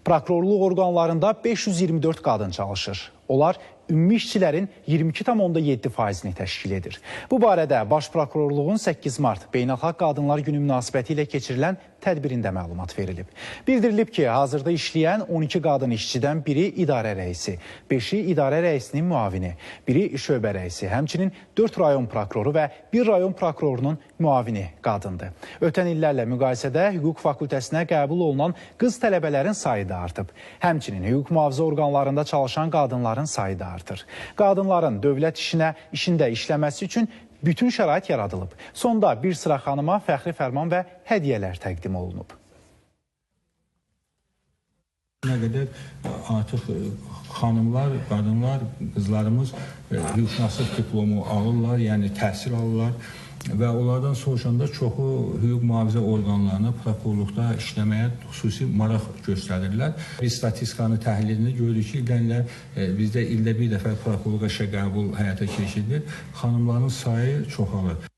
Prokurorluq orqanlarında 524 qadın çalışır. Onlar ümumi işçilərin 22,7%-ni təşkil edir. Bu barədə Baş Prokurorluğun 8 mart Beynəlxalq Qadınlar Günü münasibəti ilə keçirilən tədbirində məlumat verilib. Bildirilib ki, hazırda işləyən 12 qadın işçidən biri idarə rəisi, 5-i idarə rəisinin müavini, biri şöbə rəisi, həmçinin 4 rayon prokuroru və 1 rayon prokurorunun müavini qadındır. Ötən illərlə müqayisədə hüquq fakültəsinə qəbul olunan qız tələbələrin sayı da artıb. Həmçinin hüquq mühafizə orqanlarında çalışan qadınların sayı da artır. Qadınların dövlət işində işləməsi üçün bütün şərait yaradılıb. Sonda bir sıra xanıma fəxri fərman və hədiyyələr təqdim olunub. Nə qədər artıq xanımlar, qadınlar, qızlarımız hüquqşünaslıq diplomu alırlar, yəni təhsil alırlar və onlardan soruşanda çoxu hüquq mühafizə orqanlarına, prokurorluqda işləməyə xüsusi maraq göstərirlər. Biz statistikanın təhlilini görürük ki, bizdə ildə bir dəfə prokurorluğa işə qəbul həyata keçirilir. Xanımların sayı çoxalır.